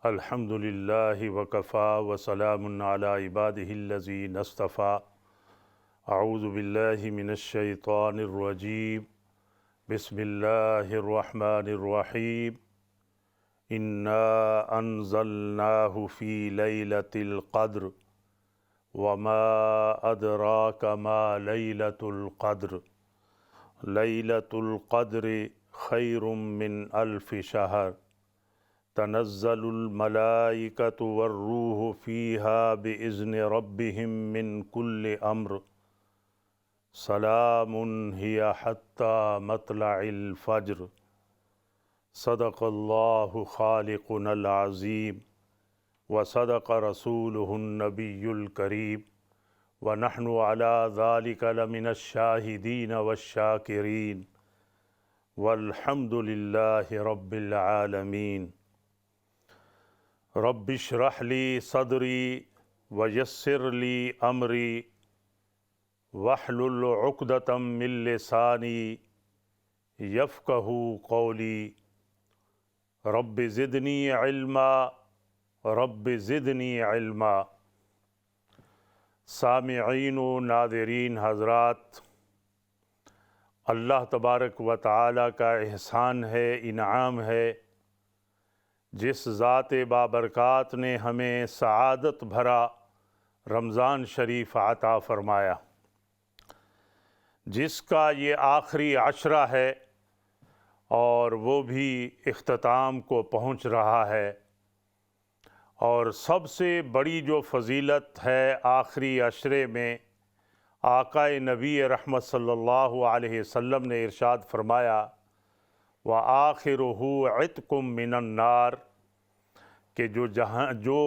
الحمد للہ وکفا وسلام علی عبادہ الذین اصطفیٰ۔ اعوذ باللہ من الشیطان الرجیم، بسم اللہ الرحمن الرحیم۔ انا انزلناہ فی لیلۃ القدر وما ادراک ما لیلۃ القدر، لیلۃ القدر خیر من الف شہر، تنزل الملائکۃ والروح فیہا بإذن ربہم من کل امر، سلام ہی حتی مطلع الفجر۔ صدق اللہ خالقنا العظیم وصدق رسولہ النبی الکریم، ونحن علی ذلک لمن الشاہدین والشاکرین، والحمد للہ رب العالمین۔ رب اشرح لی صدری ویسر لی امری واحلل عقدۃ من لسانی یفقہوا قولی، رب زدنی علما رب زدنی علما۔ سامعین و ناظرین حضرات، اللہ تبارک و تعالیٰ کا احسان ہے، انعام ہے، جس ذات بابرکات نے ہمیں سعادت بھرا رمضان شریف عطا فرمایا، جس کا یہ آخری عشرہ ہے اور وہ بھی اختتام کو پہنچ رہا ہے۔ اور سب سے بڑی جو فضیلت ہے آخری عشرے میں، آقا نبی رحمت صلی اللہ علیہ وسلم نے ارشاد فرمایا وَآخِرُهُ عِتْقٌ مِّنَ النَّارِ، کہ جو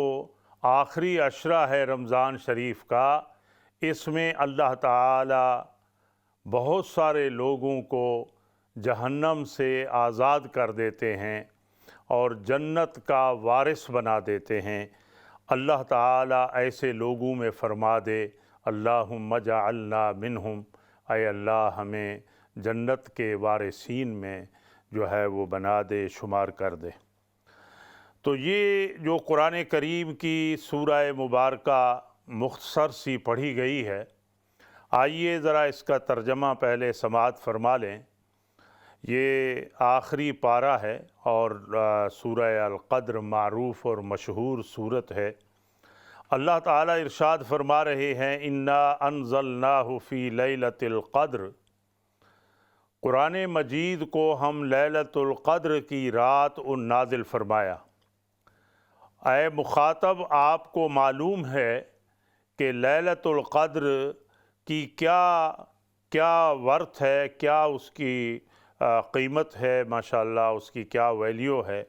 آخری عشرہ ہے رمضان شریف کا، اس میں اللہ تعالی بہت سارے لوگوں کو جہنم سے آزاد کر دیتے ہیں اور جنت کا وارث بنا دیتے ہیں۔ اللہ تعالی ایسے لوگوں میں فرما دے اللہم اجعلنا منہم، اے اللہ ہمیں جنت کے وارثین میں جو ہے وہ بنا دے، شمار کر دے۔ تو یہ جو قرآن کریم کی سورہ مبارکہ مختصر سی پڑھی گئی ہے، آئیے ذرا اس کا ترجمہ پہلے سماعت فرما لیں۔ یہ آخری پارہ ہے اور سورہ القدر معروف اور مشہور سورت ہے۔ اللہ تعالیٰ ارشاد فرما رہے ہیں انا انزلناہ فی لیلۃ القدر، قرآن مجید کو ہم لیلۃ القدر کی رات نازل فرمایا۔ اے مخاطب، آپ کو معلوم ہے کہ لیلۃ القدر کی کیا ورتھ ہے، کیا اس کی قیمت ہے، ماشاءاللہ اس کی کیا ویلیو ہے،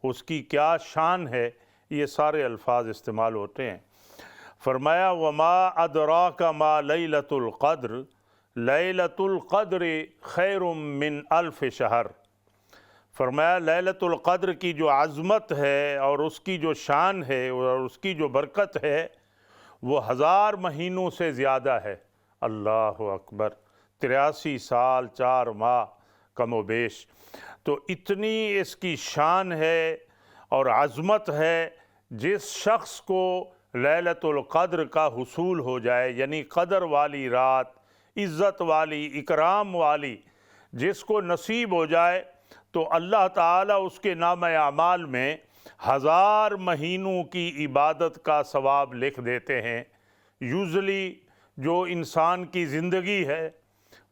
اس کی کیا شان ہے، یہ سارے الفاظ استعمال ہوتے ہیں۔ فرمایا وما ادراک ما لیلۃ القدر، لیلۃ القدر خیر من الف شہر۔ فرمایا لیلۃ القدر کی جو عظمت ہے اور اس کی جو شان ہے اور اس کی جو برکت ہے، وہ 1000 مہینوں سے زیادہ ہے۔ اللہ اکبر، 83 سال 4 ماہ کم و بیش۔ تو اتنی اس کی شان ہے اور عظمت ہے، جس شخص کو لیلۃ القدر کا حصول ہو جائے، یعنی قدر والی رات، عزت والی، اکرام والی جس کو نصیب ہو جائے، تو اللہ تعالیٰ اس کے نام اعمال میں 1000 مہینوں کی عبادت کا ثواب لکھ دیتے ہیں۔ یوزلی جو انسان کی زندگی ہے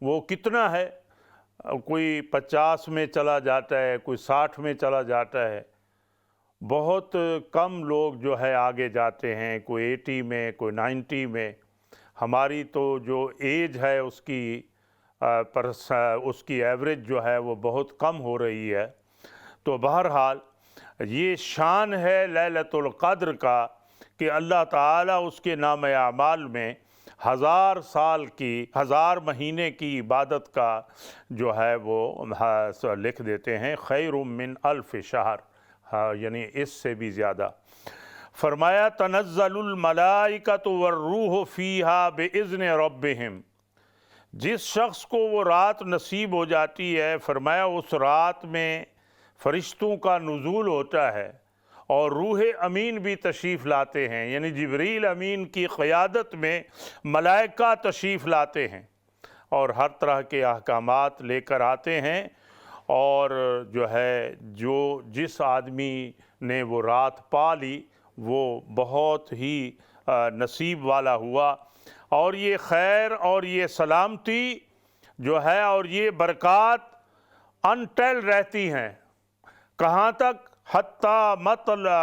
وہ کتنا ہے، کوئی 50 میں چلا جاتا ہے، کوئی 60 میں چلا جاتا ہے، بہت کم لوگ جو ہے آگے جاتے ہیں، کوئی 80 میں، کوئی 90 میں۔ ہماری تو جو ایج ہے اس کی ایوریج جو ہے وہ بہت کم ہو رہی ہے۔ تو بہرحال یہ شان ہے لیلۃ القدر کا کہ اللہ تعالیٰ اس کے نام اعمال میں 1000 سال کی 1000 مہینے کی عبادت کا جو ہے وہ لکھ دیتے ہیں، خیر من الف شہر، یعنی اس سے بھی زیادہ۔ فرمایا تنزل الملائکۃ والروح فیہا بإذن ربہم، جس شخص کو وہ رات نصیب ہو جاتی ہے، فرمایا اس رات میں فرشتوں کا نزول ہوتا ہے اور روح امین بھی تشریف لاتے ہیں، یعنی جبریل امین کی قیادت میں ملائکہ تشریف لاتے ہیں اور ہر طرح کے احکامات لے کر آتے ہیں، اور جو ہے جس آدمی نے وہ رات پا لی وہ بہت ہی نصیب والا ہوا، اور یہ خیر اور یہ سلامتی جو ہے اور یہ برکات انٹل رہتی ہیں، کہاں تک؟ حتیٰ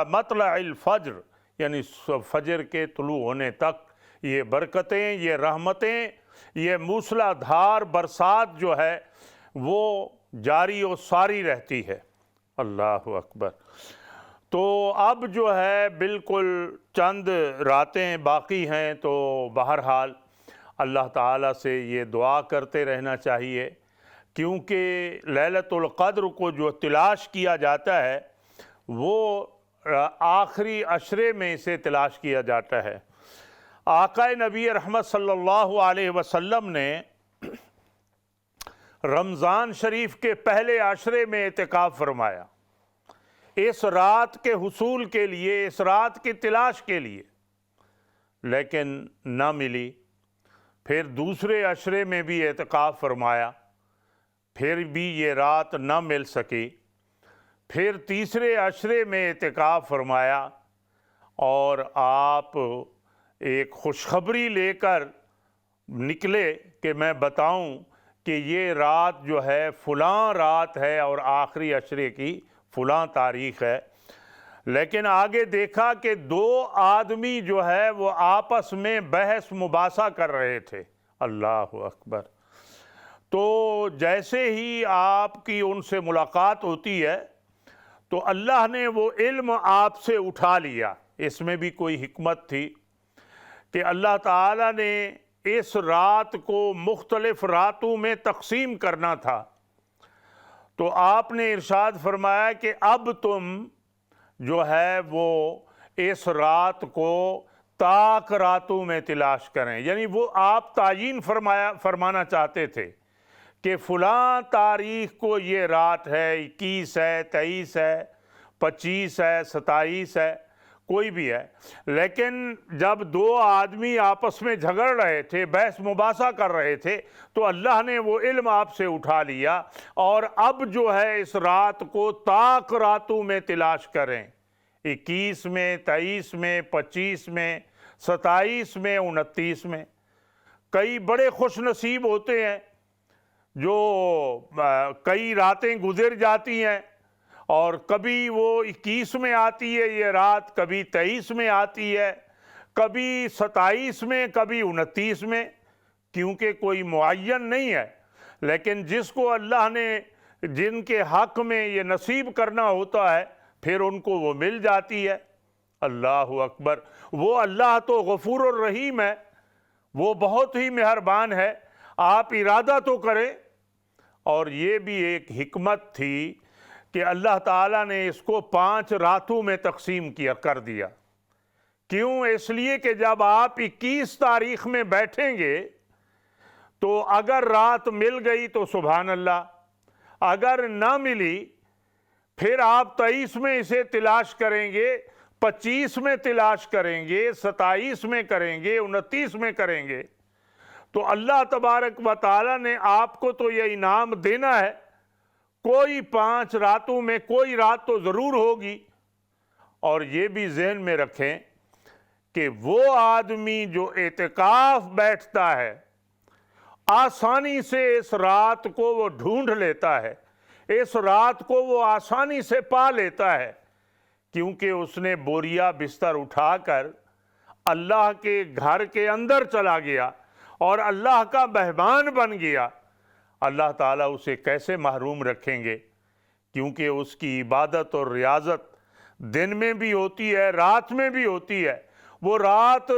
مطلع الفجر، یعنی فجر کے طلوع ہونے تک یہ برکتیں، یہ رحمتیں، یہ موسلا دھار برسات جو ہے وہ جاری و ساری رہتی ہے۔ اللہ اکبر۔ تو اب جو ہے بالکل چند راتیں باقی ہیں، تو بہرحال اللہ تعالیٰ سے یہ دعا کرتے رہنا چاہیے، کیونکہ لیلۃ القدر کو جو تلاش کیا جاتا ہے وہ آخری عشرے میں اسے تلاش کیا جاتا ہے۔ آقا نبی رحمت صلی اللہ علیہ وسلم نے رمضان شریف کے پہلے عشرے میں اعتکاف فرمایا، اس رات کے حصول کے لیے، اس رات کی تلاش کے لیے، لیکن نہ ملی۔ پھر دوسرے عشرے میں بھی اعتکاف فرمایا، پھر بھی یہ رات نہ مل سکی۔ پھر تیسرے عشرے میں اعتکاف فرمایا اور آپ ایک خوشخبری لے کر نکلے کہ میں بتاؤں کہ یہ رات جو ہے فلاں رات ہے اور آخری عشرے کی فلاں تاریخ ہے، لیکن آگے دیکھا کہ 2 آدمی جو ہے وہ آپس میں بحث مباحثہ کر رہے تھے۔ اللہ اکبر۔ تو جیسے ہی آپ کی ان سے ملاقات ہوتی ہے تو اللہ نے وہ علم آپ سے اٹھا لیا۔ اس میں بھی کوئی حکمت تھی کہ اللہ تعالیٰ نے اس رات کو مختلف راتوں میں تقسیم کرنا تھا، تو آپ نے ارشاد فرمایا کہ اب تم جو ہے وہ اس رات کو طاق راتوں میں تلاش کریں، یعنی وہ آپ تعیین فرمانا چاہتے تھے کہ فلاں تاریخ کو یہ رات ہے، 21 ہے، 23 ہے، 25 ہے، 27 ہے، کوئی بھی ہے۔ لیکن جب 2 آدمی آپس میں جھگڑ رہے تھے، بحث مباحثہ کر رہے تھے، تو اللہ نے وہ علم آپ سے اٹھا لیا، اور اب جو ہے اس رات کو طاق راتوں میں تلاش کریں، 21 میں، 23 میں، 25 میں، 27 میں، 29 میں۔ کئی بڑے خوش نصیب ہوتے ہیں جو کئی راتیں گزر جاتی ہیں، اور کبھی وہ 21 میں آتی ہے یہ رات، کبھی 23 میں آتی ہے، کبھی 27 میں، کبھی 29 میں، کیونکہ کوئی معین نہیں ہے۔ لیکن جس کو اللہ نے جن کے حق میں یہ نصیب کرنا ہوتا ہے پھر ان کو وہ مل جاتی ہے۔ اللہ اکبر۔ وہ اللہ تو غفور الرحیم ہے، وہ بہت ہی مہربان ہے، آپ ارادہ تو کریں۔ اور یہ بھی ایک حکمت تھی کہ اللہ تعالیٰ نے اس کو 5 راتوں میں تقسیم کر دیا۔ کیوں؟ اس لیے کہ جب آپ 21 تاریخ میں بیٹھیں گے تو اگر رات مل گئی تو سبحان اللہ، اگر نہ ملی پھر آپ 23 میں اسے تلاش کریں گے، 25 میں تلاش کریں گے، 27 میں کریں گے، 29 میں کریں گے، تو اللہ تبارک و تعالیٰ نے آپ کو تو یہ انعام دینا ہے، کوئی 5 راتوں میں کوئی رات تو ضرور ہوگی۔ اور یہ بھی ذہن میں رکھیں کہ وہ آدمی جو اعتکاف بیٹھتا ہے آسانی سے اس رات کو وہ ڈھونڈ لیتا ہے، اس رات کو وہ آسانی سے پا لیتا ہے، کیونکہ اس نے بوریا بستر اٹھا کر اللہ کے گھر کے اندر چلا گیا اور اللہ کا مہمان بن گیا۔ اللہ تعالیٰ اسے کیسے محروم رکھیں گے؟ کیونکہ اس کی عبادت اور ریاضت دن میں بھی ہوتی ہے، رات میں بھی ہوتی ہے۔ وہ رات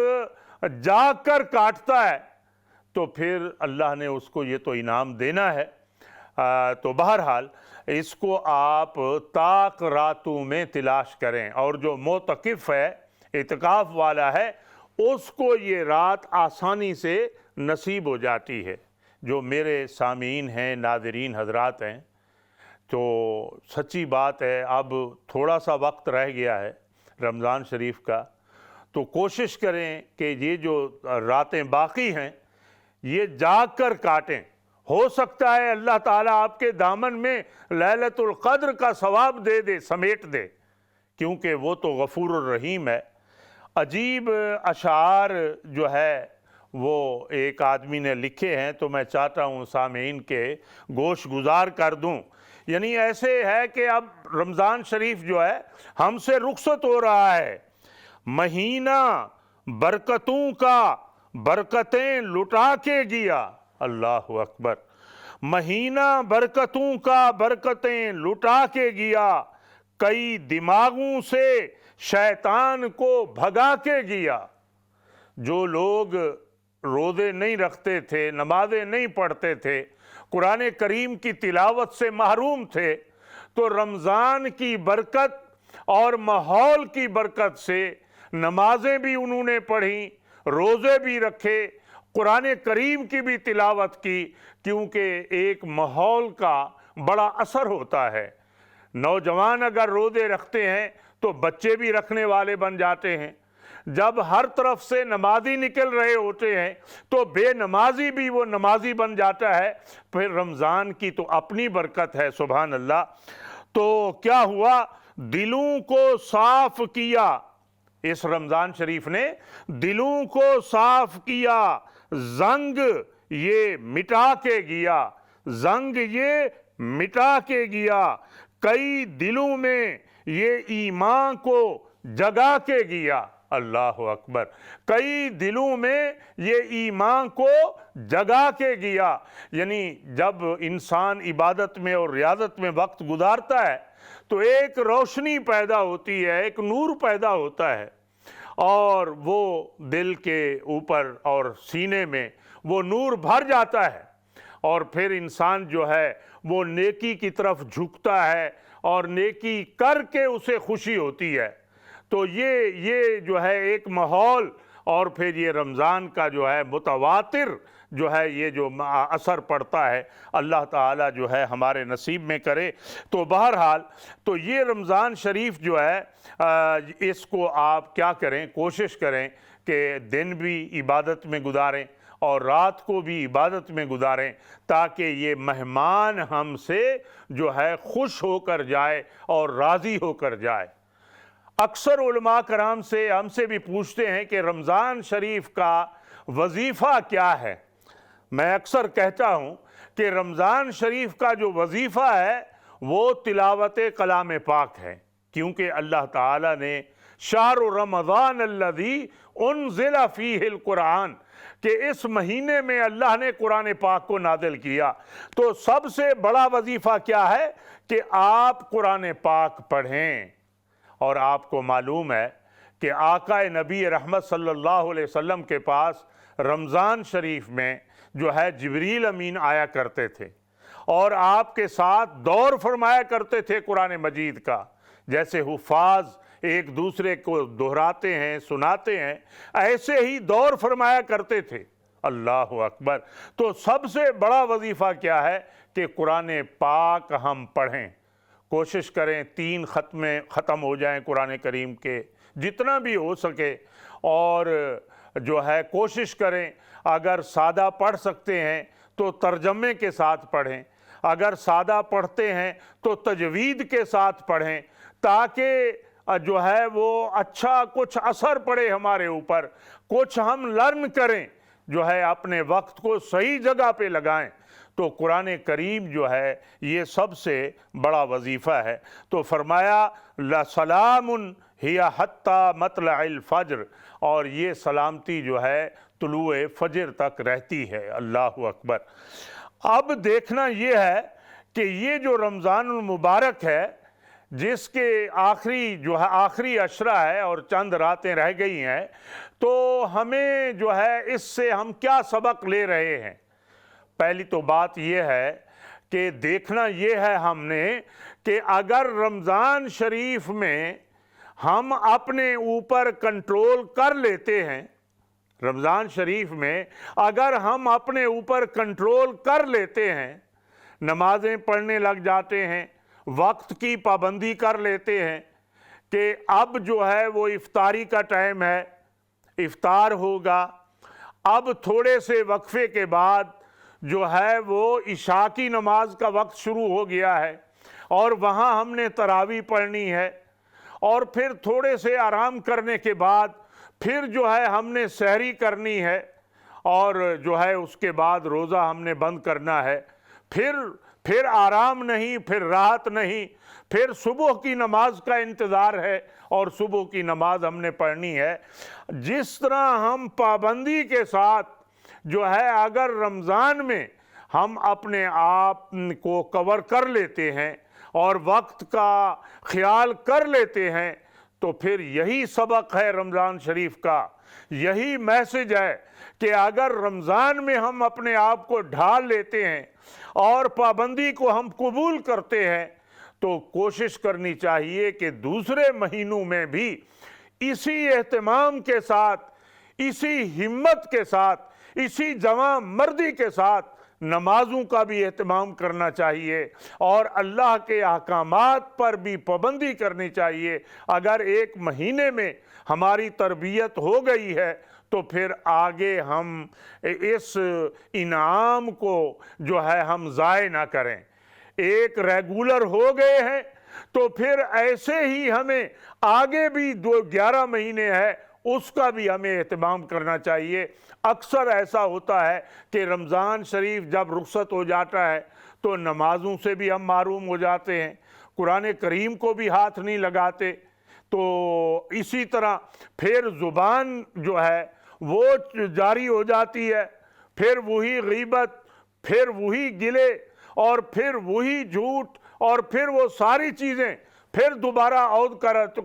جاگ کر کاٹتا ہے تو پھر اللہ نے اس کو یہ تو انعام دینا ہے۔ تو بہرحال اس کو آپ طاق راتوں میں تلاش کریں، اور جو معتکف ہے، اعتکاف والا ہے، اس کو یہ رات آسانی سے نصیب ہو جاتی ہے۔ جو میرے سامعین ہیں، ناظرین حضرات ہیں، تو سچی بات ہے اب تھوڑا سا وقت رہ گیا ہے رمضان شریف کا، تو کوشش کریں کہ یہ جو راتیں باقی ہیں یہ جاگ کر کاٹیں۔ ہو سکتا ہے اللہ تعالیٰ آپ کے دامن میں لیلۃ القدر کا ثواب دے دے، سمیٹ دے، کیونکہ وہ تو غفور الرحیم ہے۔ عجیب اشعار جو ہے وہ ایک آدمی نے لکھے ہیں، تو میں چاہتا ہوں سامعین کے گوش گزار کر دوں۔ یعنی ایسے ہے کہ اب رمضان شریف جو ہے ہم سے رخصت ہو رہا ہے، مہینہ برکتوں کا برکتیں لٹا کے گیا، اللہ اکبر، مہینہ برکتوں کا برکتیں لٹا کے گیا، کئی دماغوں سے شیطان کو بھگا کے گیا۔ جو لوگ روزے نہیں رکھتے تھے، نمازیں نہیں پڑھتے تھے، قرآن کریم کی تلاوت سے محروم تھے، تو رمضان کی برکت اور ماحول کی برکت سے نمازیں بھی انہوں نے پڑھیں، روزے بھی رکھے، قرآن کریم کی بھی تلاوت کی، کیونکہ ایک ماحول کا بڑا اثر ہوتا ہے۔ نوجوان اگر روزے رکھتے ہیں تو بچے بھی رکھنے والے بن جاتے ہیں۔ جب ہر طرف سے نمازی نکل رہے ہوتے ہیں تو بے نمازی بھی وہ نمازی بن جاتا ہے۔ پھر رمضان کی تو اپنی برکت ہے، سبحان اللہ۔ تو کیا ہوا؟ دلوں کو صاف کیا، اس رمضان شریف نے دلوں کو صاف کیا، زنگ یہ مٹا کے گیا، زنگ یہ مٹا کے گیا، کئی دلوں میں یہ ایمان کو جگا کے گیا، اللہ اکبر، کئی دلوں میں یہ ایمان کو جگا کے گیا۔ یعنی جب انسان عبادت میں اور ریاضت میں وقت گزارتا ہے تو ایک روشنی پیدا ہوتی ہے، ایک نور پیدا ہوتا ہے، اور وہ دل کے اوپر اور سینے میں وہ نور بھر جاتا ہے، اور پھر انسان جو ہے وہ نیکی کی طرف جھکتا ہے اور نیکی کر کے اسے خوشی ہوتی ہے۔ تو یہ جو ہے ایک ماحول، اور پھر یہ رمضان کا جو ہے متواتر جو ہے یہ جو اثر پڑتا ہے، اللہ تعالیٰ جو ہے ہمارے نصیب میں کرے۔ تو بہرحال تو یہ رمضان شریف جو ہے اس کو آپ کیا کریں، کوشش کریں کہ دن بھی عبادت میں گزاریں اور رات کو بھی عبادت میں گزاریں، تاکہ یہ مہمان ہم سے جو ہے خوش ہو کر جائے اور راضی ہو کر جائے۔ اکثر علماء کرام سے ہم سے بھی پوچھتے ہیں کہ رمضان شریف کا وظیفہ کیا ہے؟ میں اکثر کہتا ہوں کہ رمضان شریف کا جو وظیفہ ہے وہ تلاوت کلام پاک ہے، کیونکہ اللہ تعالیٰ نے شہر رمضان الذی انزل فیہ القرآن، کہ اس مہینے میں اللہ نے قرآن پاک کو نازل کیا۔ تو سب سے بڑا وظیفہ کیا ہے کہ آپ قرآن پاک پڑھیں۔ اور آپ کو معلوم ہے کہ آقا نبی رحمت صلی اللہ علیہ وسلم کے پاس رمضان شریف میں جو ہے جبریل امین آیا کرتے تھے، اور آپ کے ساتھ دور فرمایا کرتے تھے قرآن مجید کا، جیسے حفاظ ایک دوسرے کو دہراتے ہیں، سناتے ہیں، ایسے ہی دور فرمایا کرتے تھے، اللہ اکبر۔ تو سب سے بڑا وظیفہ کیا ہے کہ قرآن پاک ہم پڑھیں، کوشش کریں 3 ختم ہو جائیں قرآن کریم کے، جتنا بھی ہو سکے، اور جو ہے کوشش کریں اگر سادہ پڑھ سکتے ہیں تو ترجمے کے ساتھ پڑھیں، اگر سادہ پڑھتے ہیں تو تجوید کے ساتھ پڑھیں، تاکہ جو ہے وہ اچھا کچھ اثر پڑے ہمارے اوپر، کچھ ہم لرن کریں، جو ہے اپنے وقت کو صحیح جگہ پہ لگائیں۔ تو قرآن کریم جو ہے یہ سب سے بڑا وظیفہ ہے۔ تو فرمایا لَسَلَامٌ ہِیَ حَتَّى مَطْلَعِ الْفَجْرِ، اور یہ سلامتی جو ہے طلوع فجر تک رہتی ہے، اللہ اکبر۔ اب دیکھنا یہ ہے کہ یہ جو رمضان المبارک ہے، جس کے آخری عشرہ ہے اور چند راتیں رہ گئی ہیں، تو ہمیں جو ہے اس سے ہم کیا سبق لے رہے ہیں؟ پہلی تو بات یہ ہے کہ دیکھنا یہ ہے ہم نے کہ اگر رمضان شریف میں ہم اپنے اوپر کنٹرول کر لیتے ہیں، رمضان شریف میں اگر ہم اپنے اوپر کنٹرول کر لیتے ہیں، نمازیں پڑھنے لگ جاتے ہیں، وقت کی پابندی کر لیتے ہیں کہ اب جو ہے وہ افطاری کا ٹائم ہے، افطار ہوگا، اب تھوڑے سے وقفے کے بعد جو ہے وہ عشاء کی نماز کا وقت شروع ہو گیا ہے اور وہاں ہم نے تراویح پڑھنی ہے، اور پھر تھوڑے سے آرام کرنے کے بعد پھر جو ہے ہم نے سحری کرنی ہے، اور جو ہے اس کے بعد روزہ ہم نے بند کرنا ہے، پھر آرام نہیں، پھر راحت نہیں، پھر صبح کی نماز کا انتظار ہے اور صبح کی نماز ہم نے پڑھنی ہے۔ جس طرح ہم پابندی کے ساتھ جو ہے اگر رمضان میں ہم اپنے آپ کو کور کر لیتے ہیں اور وقت کا خیال کر لیتے ہیں، تو پھر یہی سبق ہے رمضان شریف کا، یہی میسج ہے کہ اگر رمضان میں ہم اپنے آپ کو ڈھال لیتے ہیں اور پابندی کو ہم قبول کرتے ہیں، تو کوشش کرنی چاہیے کہ دوسرے مہینوں میں بھی اسی اہتمام کے ساتھ، اسی ہمت کے ساتھ، اسی جواں مردی کے ساتھ نمازوں کا بھی اہتمام کرنا چاہیے اور اللہ کے احکامات پر بھی پابندی کرنی چاہیے۔ اگر ایک مہینے میں ہماری تربیت ہو گئی ہے تو پھر آگے ہم اس انعام کو جو ہے ہم ضائع نہ کریں۔ ایک ریگولر ہو گئے ہیں تو پھر ایسے ہی ہمیں آگے بھی 11 مہینے ہے، اس کا بھی ہمیں اہتمام کرنا چاہیے۔ اکثر ایسا ہوتا ہے کہ رمضان شریف جب رخصت ہو جاتا ہے تو نمازوں سے بھی ہم محروم ہو جاتے ہیں، قرآن کریم کو بھی ہاتھ نہیں لگاتے، تو اسی طرح پھر زبان جو ہے وہ جاری ہو جاتی ہے، پھر وہی غیبت، پھر وہی گلے، اور پھر وہی جھوٹ، اور پھر وہ ساری چیزیں پھر دوبارہ عود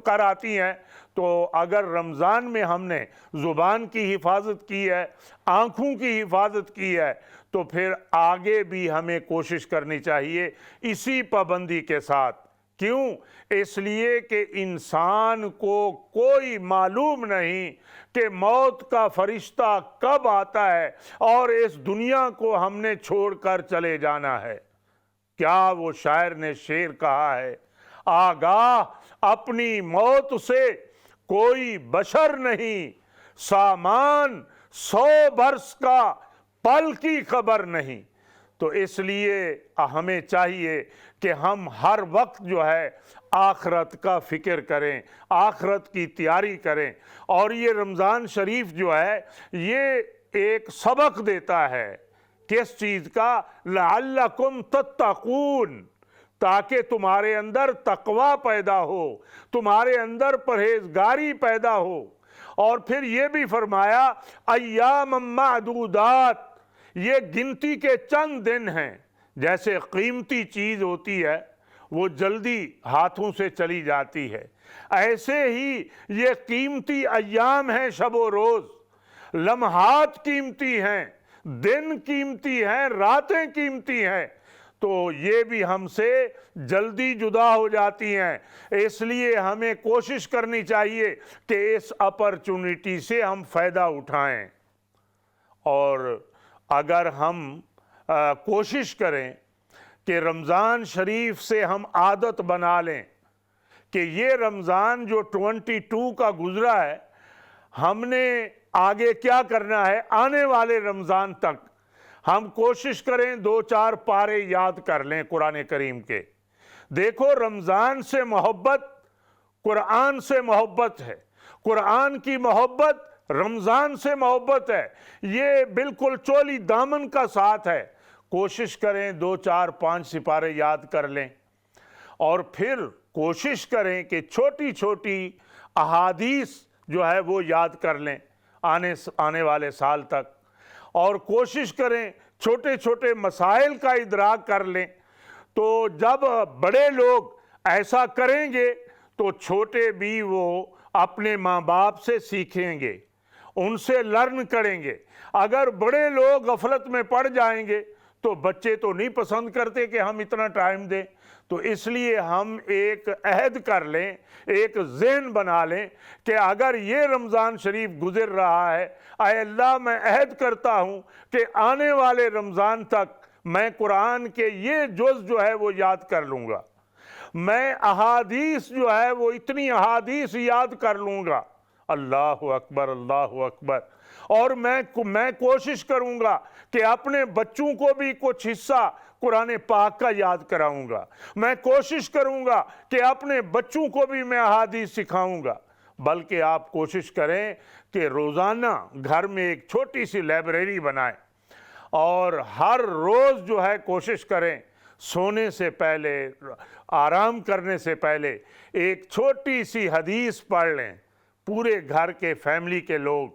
کر آتی ہیں۔ تو اگر رمضان میں ہم نے زبان کی حفاظت کی ہے، آنکھوں کی حفاظت کی ہے، تو پھر آگے بھی ہمیں کوشش کرنی چاہیے اسی پابندی کے ساتھ۔ کیوں؟ اس لیے کہ انسان کو کوئی معلوم نہیں کہ موت کا فرشتہ کب آتا ہے اور اس دنیا کو ہم نے چھوڑ کر چلے جانا ہے۔ کیا وہ شاعر نے شعر کہا ہے، آگاہ اپنی موت سے کوئی بشر نہیں، سامان 100 برس کا پل کی خبر نہیں۔ تو اس لیے ہمیں چاہیے کہ ہم ہر وقت جو ہے آخرت کا فکر کریں، آخرت کی تیاری کریں، اور یہ رمضان شریف جو ہے یہ ایک سبق دیتا ہے۔ کس چیز کا؟ لعلکم تتقون، تاکہ تمہارے اندر تقوی پیدا ہو، تمہارے اندر پرہیزگاری پیدا ہو۔ اور پھر یہ بھی فرمایا ایام معدودات، یہ گنتی کے چند دن ہیں۔ جیسے قیمتی چیز ہوتی ہے وہ جلدی ہاتھوں سے چلی جاتی ہے، ایسے ہی یہ قیمتی ایام ہیں، شب و روز، لمحات قیمتی ہیں، دن قیمتی ہیں، راتیں قیمتی ہیں، تو یہ بھی ہم سے جلدی جدا ہو جاتی ہیں۔ اس لیے ہمیں کوشش کرنی چاہیے کہ اس اپرچونٹی سے ہم فائدہ اٹھائیں، اور اگر ہم کوشش کریں کہ رمضان شریف سے ہم عادت بنا لیں کہ یہ رمضان جو 22 کا گزرا ہے، ہم نے آگے کیا کرنا ہے، آنے والے رمضان تک ہم کوشش کریں 2-4 پارے یاد کر لیں قرآن کریم کے۔ دیکھو، رمضان سے محبت قرآن سے محبت ہے، قرآن کی محبت رمضان سے محبت ہے، یہ بالکل چولی دامن کا ساتھ ہے۔ کوشش کریں 2-4-5 سپارے یاد کر لیں، اور پھر کوشش کریں کہ چھوٹی چھوٹی احادیث جو ہے وہ یاد کر لیں آنے والے سال تک، اور کوشش کریں چھوٹے چھوٹے مسائل کا ادراک کر لیں۔ تو جب بڑے لوگ ایسا کریں گے تو چھوٹے بھی وہ اپنے ماں باپ سے سیکھیں گے، ان سے لرن کریں گے۔ اگر بڑے لوگ غفلت میں پڑ جائیں گے تو بچے تو نہیں پسند کرتے کہ ہم اتنا ٹائم دیں۔ تو اس لیے ہم ایک عہد کر لیں، ایک ذہن بنا لیں کہ اگر یہ رمضان شریف گزر رہا ہے، اے اللہ میں عہد کرتا ہوں کہ آنے والے رمضان تک میں قرآن کے یہ جز جو ہے وہ یاد کر لوں گا، میں احادیث جو ہے وہ اتنی احادیث یاد کر لوں گا۔ اللہ اکبر، اللہ اکبر۔ اور میں کوشش کروں گا کہ اپنے بچوں کو بھی کچھ حصہ قرآن پاک کا یاد کراؤں گا، میں کوشش کروں گا کہ اپنے بچوں کو بھی میں احادیث سکھاؤں گا۔ بلکہ آپ کوشش کریں کہ روزانہ گھر میں ایک چھوٹی سی لائبریری بنائیں، اور ہر روز جو ہے کوشش کریں سونے سے پہلے، آرام کرنے سے پہلے ایک چھوٹی سی حدیث پڑھ لیں۔ پورے گھر کے فیملی کے لوگ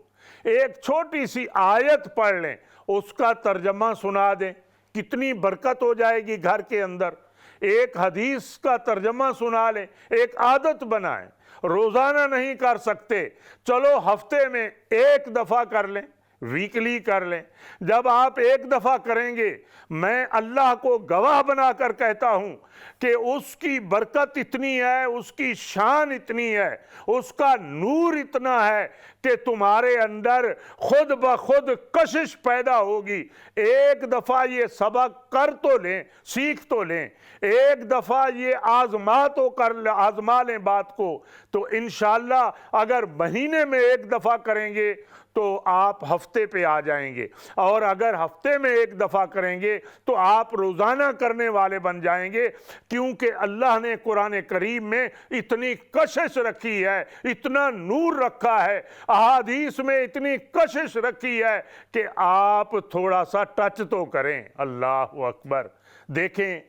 ایک چھوٹی سی آیت پڑھ لیں، اس کا ترجمہ سنا دیں، کتنی برکت ہو جائے گی گھر کے اندر۔ ایک حدیث کا ترجمہ سنا لیں، ایک عادت بنائیں۔ روزانہ نہیں کر سکتے، چلو ہفتے میں ایک دفعہ کر لیں، ویکلی کر لیں۔ جب آپ ایک دفعہ کریں گے، میں اللہ کو گواہ بنا کر کہتا ہوں کہ اس کی برکت اتنی ہے، اس کی شان اتنی ہے، اس کا نور اتنا ہے کہ تمہارے اندر خود بخود کشش پیدا ہوگی۔ ایک دفعہ یہ سبق کر تو لیں، سیکھ تو لیں، ایک دفعہ یہ آزما لیں بات کو، تو انشاءاللہ اگر مہینے میں ایک دفعہ کریں گے تو آپ ہفتے پہ آ جائیں گے، اور اگر ہفتے میں ایک دفعہ کریں گے تو آپ روزانہ کرنے والے بن جائیں گے، کیونکہ اللہ نے قرآن کریم میں اتنی کشش رکھی ہے، اتنا نور رکھا ہے، احادیث میں اتنی کشش رکھی ہے کہ آپ تھوڑا سا ٹچ تو کریں۔ اللہ اکبر۔ دیکھیں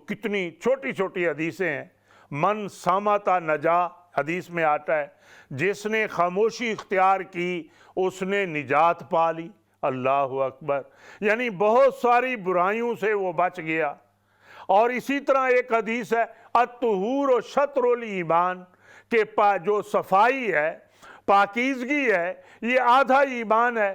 کتنی چھوٹی چھوٹی حدیثیں ہیں۔ من صامت نجا، حدیث میں آتا ہے، جس نے خاموشی اختیار کی اس نے نجات پا لی۔ اللہ اکبر۔ یعنی بہت ساری برائیوں سے وہ بچ گیا۔ اور اسی طرح ایک حدیث ہے، الطہور شطر الایمان، کہ جو صفائی ہے، پاکیزگی ہے، یہ آدھا ایمان ہے۔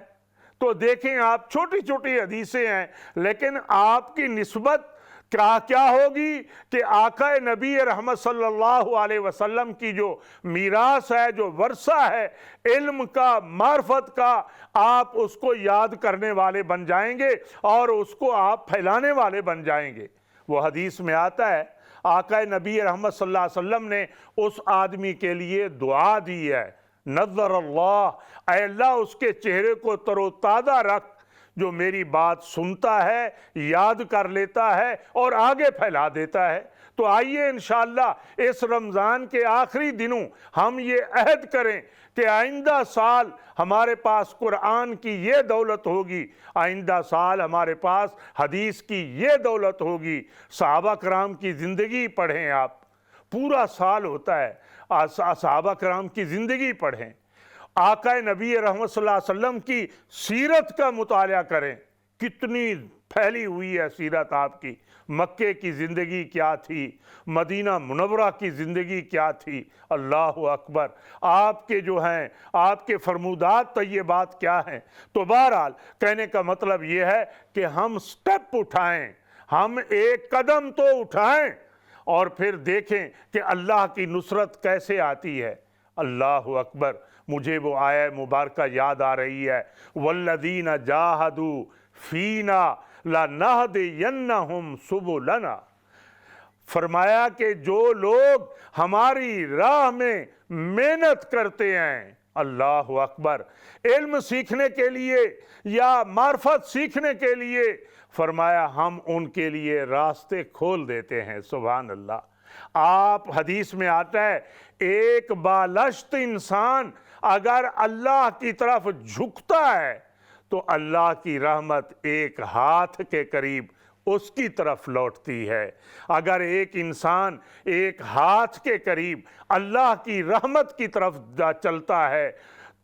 تو دیکھیں آپ، چھوٹی چھوٹی حدیثیں ہیں، لیکن آپ کی نسبت کیا ہوگی کہ آقا نبی رحمت صلی اللہ علیہ وسلم کی جو میراث ہے، جو ورثہ ہے علم کا، معرفت کا، آپ اس کو یاد کرنے والے بن جائیں گے اور اس کو آپ پھیلانے والے بن جائیں گے۔ وہ حدیث میں آتا ہے، آقا نبی رحمت صلی اللہ علیہ وسلم نے اس آدمی کے لیے دعا دی ہے، نظر اللہ، اے اللہ اس کے چہرے کو تر و تازہ رکھ، جو میری بات سنتا ہے، یاد کر لیتا ہے اور آگے پھیلا دیتا ہے۔ تو آئیے انشاءاللہ اس رمضان کے آخری دنوں ہم یہ عہد کریں کہ آئندہ سال ہمارے پاس قرآن کی یہ دولت ہوگی، آئندہ سال ہمارے پاس حدیث کی یہ دولت ہوگی۔ صحابہ کرام کی زندگی پڑھیں، آپ پورا سال ہوتا ہے، صحابہ کرام کی زندگی پڑھیں، آقا نبی رحمت صلی اللہ علیہ وسلم کی سیرت کا مطالعہ کریں۔ کتنی پھیلی ہوئی ہے سیرت آپ کی، مکے کی زندگی کیا تھی، مدینہ منورہ کی زندگی کیا تھی۔ اللہ اکبر۔ آپ کے جو ہیں، آپ کے فرمودات طیبات کیا ہیں۔ تو بہرحال کہنے کا مطلب یہ ہے کہ ہم سٹیپ اٹھائیں، ہم ایک قدم تو اٹھائیں، اور پھر دیکھیں کہ اللہ کی نصرت کیسے آتی ہے۔ اللہ اکبر۔ مجھے وہ آیہ مبارکہ یاد آ رہی ہے، وَالَّذِينَ جَاهَدُوا فِينَا لَنَهْدِيَنَّهُمْ سُبُلَنَا۔ فرمایا کہ جو لوگ ہماری راہ میں محنت کرتے ہیں، اللہ اکبر، علم سیکھنے کے لیے یا معرفت سیکھنے کے لیے، فرمایا ہم ان کے لیے راستے کھول دیتے ہیں۔ سبحان اللہ۔ آپ حدیث میں آتا ہے، ایک بالشت انسان اگر اللہ کی طرف جھکتا ہے تو اللہ کی رحمت ایک ہاتھ کے قریب اس کی طرف لوٹتی ہے۔ اگر ایک انسان ایک ہاتھ کے قریب اللہ کی رحمت کی طرف چلتا ہے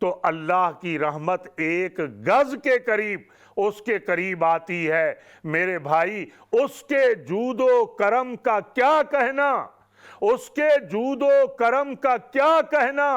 تو اللہ کی رحمت ایک گز کے قریب اس کے قریب آتی ہے۔ میرے بھائی، اس کے جود و کرم کا کیا کہنا، اس کے جود و کرم کا کیا کہنا،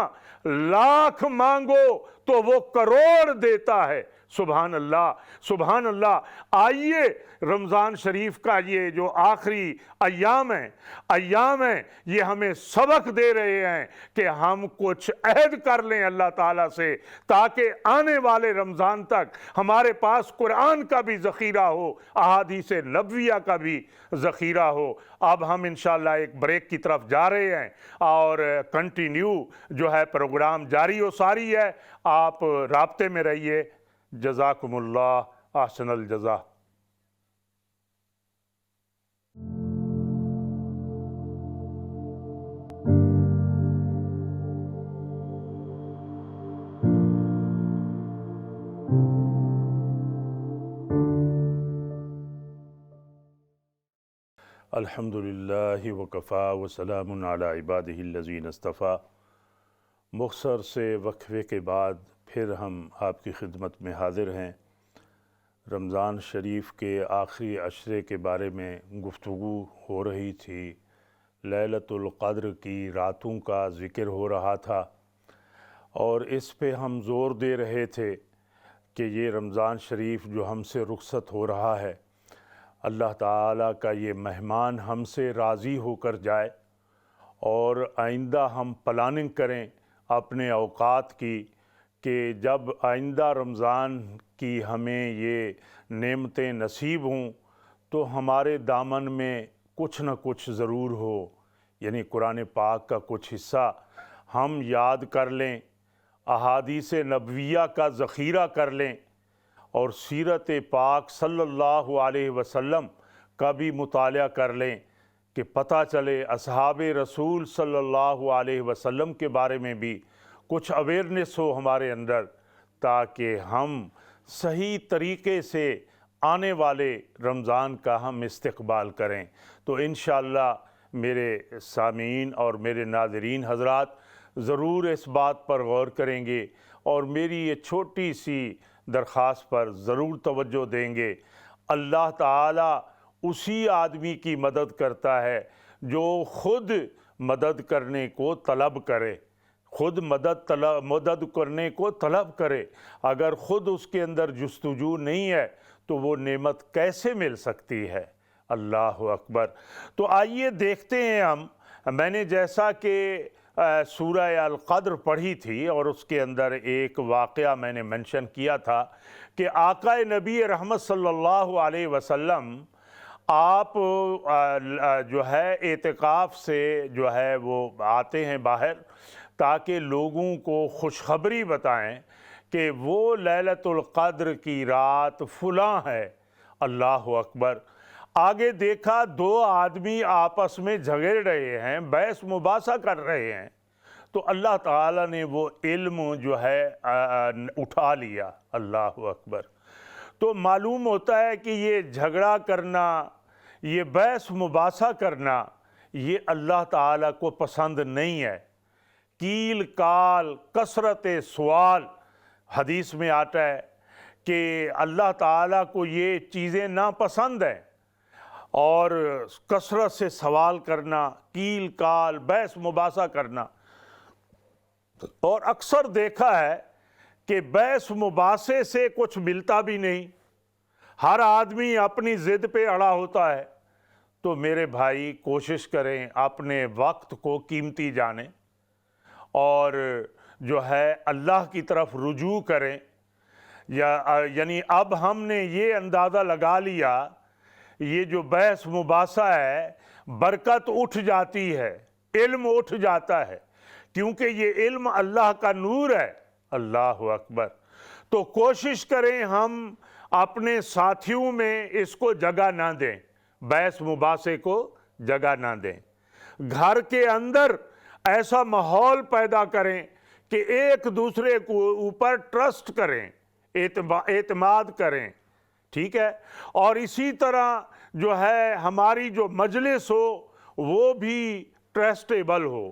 لاکھ مانگو تو وہ کروڑ دیتا ہے۔ سبحان اللہ، سبحان اللہ۔ آئیے رمضان شریف کا یہ جو آخری ایام ہیں یہ ہمیں سبق دے رہے ہیں کہ ہم کچھ عہد کر لیں اللہ تعالیٰ سے، تاکہ آنے والے رمضان تک ہمارے پاس قرآن کا بھی ذخیرہ ہو، احادیث نبویہ کا بھی ذخیرہ ہو۔ اب ہم انشاءاللہ ایک بریک کی طرف جا رہے ہیں اور کنٹینیو جو ہے پروگرام جاری و ساری ہے۔ آپ رابطے میں رہیے۔ جزاکم اللہ احسن الجزا۔ الحمدللہ وکفا وسلام علی عبادہ الذین اصطفیٰ۔ مختصر سے وقفے کے بعد پھر ہم آپ کی خدمت میں حاضر ہیں۔ رمضان شریف کے آخری عشرے کے بارے میں گفتگو ہو رہی تھی، لیلۃ القدر کی راتوں کا ذکر ہو رہا تھا، اور اس پہ ہم زور دے رہے تھے کہ یہ رمضان شریف جو ہم سے رخصت ہو رہا ہے، اللہ تعالیٰ کا یہ مہمان ہم سے راضی ہو کر جائے، اور آئندہ ہم پلاننگ کریں اپنے اوقات کی کہ جب آئندہ رمضان کی ہمیں یہ نعمتیں نصیب ہوں تو ہمارے دامن میں کچھ نہ کچھ ضرور ہو، یعنی قرآن پاک کا کچھ حصہ ہم یاد کر لیں، احادیث نبویہ کا ذخیرہ کر لیں، اور سیرت پاک صلی اللہ علیہ وسلم کا بھی مطالعہ کر لیں کہ پتہ چلے اصحاب رسول صلی اللہ علیہ وسلم کے بارے میں بھی کچھ اویئرنیس ہو ہمارے اندر، تاکہ ہم صحیح طریقے سے آنے والے رمضان کا ہم استقبال کریں۔ تو انشاءاللہ میرے سامعین اور میرے ناظرین حضرات ضرور اس بات پر غور کریں گے، اور میری یہ چھوٹی سی درخواست پر ضرور توجہ دیں گے۔ اللہ تعالیٰ اسی آدمی کی مدد کرتا ہے جو خود مدد کرنے کو طلب کرے، خود مدد کرنے کو طلب کرے۔ اگر خود اس کے اندر جستجو نہیں ہے تو وہ نعمت کیسے مل سکتی ہے؟ اللہ اکبر۔ تو آئیے دیکھتے ہیں ہم، میں نے جیسا کہ سورہ القدر پڑھی تھی اور اس کے اندر ایک واقعہ میں نے منشن کیا تھا کہ آقا نبی رحمت صلی اللہ علیہ وسلم آپ جو ہے اعتکاف سے جو ہے وہ آتے ہیں باہر تاکہ لوگوں کو خوشخبری بتائیں کہ وہ لیلۃ القدر کی رات فلاں ہے۔ اللہ اکبر۔ آگے دیکھا دو آدمی آپس میں جھگڑ رہے ہیں، بحث مباحثہ کر رہے ہیں، تو اللہ تعالیٰ نے وہ علم جو ہے اٹھا لیا۔ اللہ اکبر۔ تو معلوم ہوتا ہے کہ یہ جھگڑا کرنا، یہ بحث مباحثہ کرنا، یہ اللہ تعالیٰ کو پسند نہیں ہے۔ کیل کال، کثرت سوال، حدیث میں آتا ہے کہ اللہ تعالیٰ کو یہ چیزیں ناپسند ہیں، اور کثرت سے سوال کرنا، کیل کال، بحث مباحثہ کرنا۔ اور اکثر دیکھا ہے کہ بحث مباحثے سے کچھ ملتا بھی نہیں، ہر آدمی اپنی ضد پہ اڑا ہوتا ہے۔ تو میرے بھائی کوشش کریں اپنے وقت کو قیمتی جانیں، اور جو ہے اللہ کی طرف رجوع کریں۔ یعنی اب ہم نے یہ اندازہ لگا لیا، یہ جو بحث مباحثہ ہے برکت اٹھ جاتی ہے، علم اٹھ جاتا ہے، کیونکہ یہ علم اللہ کا نور ہے۔ اللہ اکبر۔ تو کوشش کریں ہم اپنے ساتھیوں میں اس کو جگہ نہ دیں، بحث مباحثے کو جگہ نہ دیں۔ گھر کے اندر ایسا ماحول پیدا کریں کہ ایک دوسرے کو اوپر ٹرسٹ کریں، اعتماد کریں، ٹھیک ہے؟ اور اسی طرح جو ہے ہماری جو مجلس ہو وہ بھی ٹرسٹیبل ہو،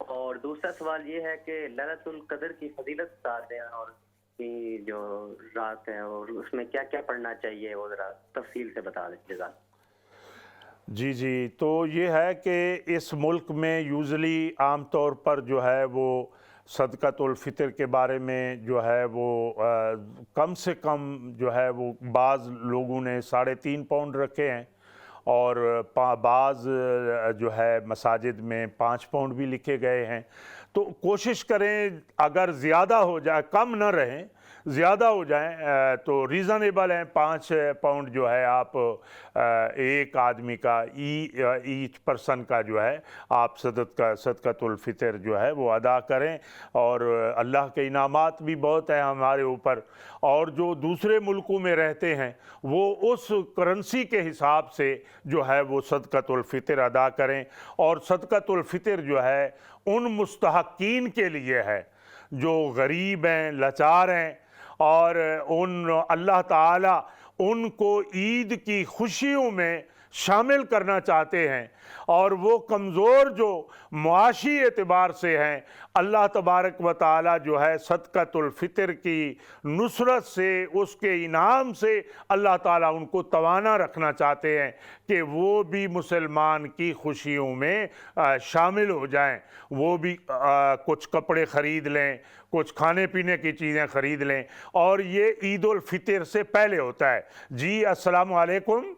اور دوسرا سوال یہ ہے کہ ليلۃ القدر کی فضیلت بتا دیں اور کی جو رات ہے اور اس میں کیا کیا پڑھنا چاہیے وہ ذرا تفصیل سے بتا دیں جزاک. جی جی، تو یہ ہے کہ اس ملک میں یوزلی عام طور پر جو ہے وہ صدقۃ الفطر کے بارے میں جو ہے وہ کم سے کم جو ہے وہ بعض لوگوں نے 3.5 پاؤنڈ رکھے ہیں، اور بعض جو ہے مساجد میں 5 پاؤنڈ بھی لکھے گئے ہیں. تو کوشش کریں اگر زیادہ ہو جائے، کم نہ رہیں، زیادہ ہو جائیں تو ریزنیبل ہیں. 5 پاؤنڈ جو ہے آپ ایک آدمی کا ایچ پرسن کا جو ہے آپ صدقۃ الفطر جو ہے وہ ادا کریں، اور اللہ کے انعامات بھی بہت ہیں ہمارے اوپر. اور جو دوسرے ملکوں میں رہتے ہیں وہ اس کرنسی کے حساب سے جو ہے وہ صدقۃ الفطر ادا کریں. اور صدقۃ الفطر جو ہے ان مستحقین کے لیے ہے جو غریب ہیں، لاچار ہیں، اور اللہ تعالیٰ ان کو عید کی خوشیوں میں شامل کرنا چاہتے ہیں. اور وہ کمزور جو معاشی اعتبار سے ہیں، اللہ تبارک و تعالیٰ جو ہے صدقۃ الفطر کی نصرت سے، اس کے انعام سے اللہ تعالیٰ ان کو توانا رکھنا چاہتے ہیں کہ وہ بھی مسلمان کی خوشیوں میں شامل ہو جائیں، وہ بھی کچھ کپڑے خرید لیں، کچھ کھانے پینے کی چیزیں خرید لیں. اور یہ عید الفطر سے پہلے ہوتا ہے. جی السلام علیکم.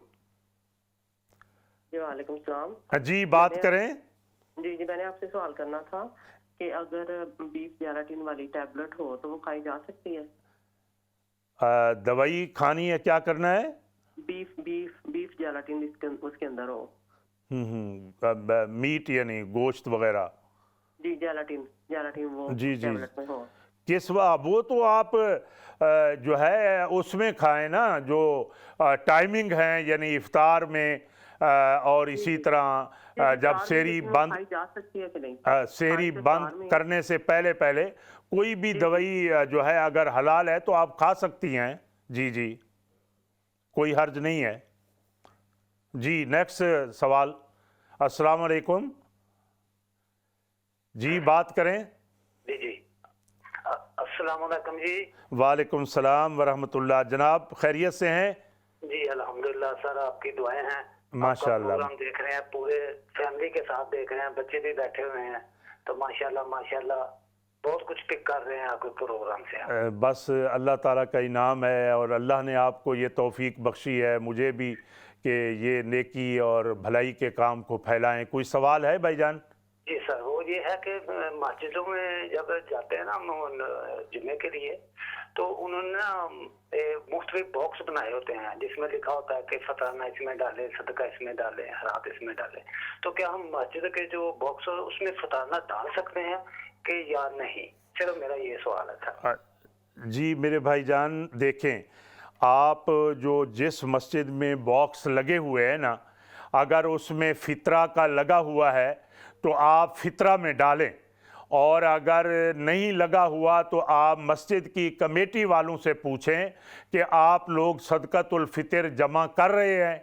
جی وعلیکم السلام. جی بات کریں. جی میں نے آپ سے سوال کرنا تھا کہ اگر بیف جیلاٹین والی ٹیبلٹ ہو تو وہ کھائی جا سکتی ہے؟ دوائی کھانی ہے، کیا کرنا ہے؟ بیف جیلاٹین اس کے اندر ہو. میٹ یعنی گوشت وغیرہ. جی جیلاٹین وہ جی ٹیبلٹ میں ہو. کس وہ تو آپ جو ہے اس میں کھائیں نا جو ٹائمنگ ہے، یعنی افطار میں اور اسی طرح جب سحری بند سحری بند کرنے سے پہلے کوئی بھی دوائی جو ہے اگر حلال ہے تو آپ کھا سکتی ہیں. جی کوئی حرج نہیں ہے. جی نیکسٹ سوال. السلام علیکم. جی بات کریں. جی السلام علیکم. جی وعلیکم السلام ورحمۃ اللہ. جناب خیریت سے ہیں؟ جی الحمدللہ سر، آپ کی دعائیں ہیں. ماشاء اللہ. پروگرام دیکھ رہے ہیں، پورے فیملی کے ساتھ دیکھ رہے ہیں، بچے بھی بیٹھے ہوئے ہیں، تو ماشاءاللہ بہت کچھ پک کر رہے ہیں آپ کے پروگرام سے. بس اللہ تعالیٰ کا انعام ہے، اور اللہ نے آپ کو یہ توفیق بخشی ہے، مجھے بھی، کہ یہ نیکی اور بھلائی کے کام کو پھیلائیں. کوئی سوال ہے بھائی جان؟ جی سر، وہ یہ ہے کہ مسجدوں میں جب جاتے ہیں نا جمعے کے لیے، تو انہوں نے مختلف باکس بنائے ہوتے ہیں جس میں لکھا ہوتا ہے کہ فطرانہ اس میں ڈالیں، صدقہ اس میں ڈالیں، حرات اس میں ڈالیں. تو کیا ہم مسجد کے جو باکس اس میں فطرانہ ڈال سکتے ہیں کہ یا نہیں؟ چلو میرا یہ سوال ہے. جی میرے بھائی جان دیکھیں، آپ جو جس مسجد میں باکس لگے ہوئے ہیں نا، اگر اس میں فطرہ کا لگا ہوا ہے تو آپ فطرہ میں ڈالیں، اور اگر نہیں لگا ہوا تو آپ مسجد کی کمیٹی والوں سے پوچھیں کہ آپ لوگ صدقۃ الفطر جمع کر رہے ہیں،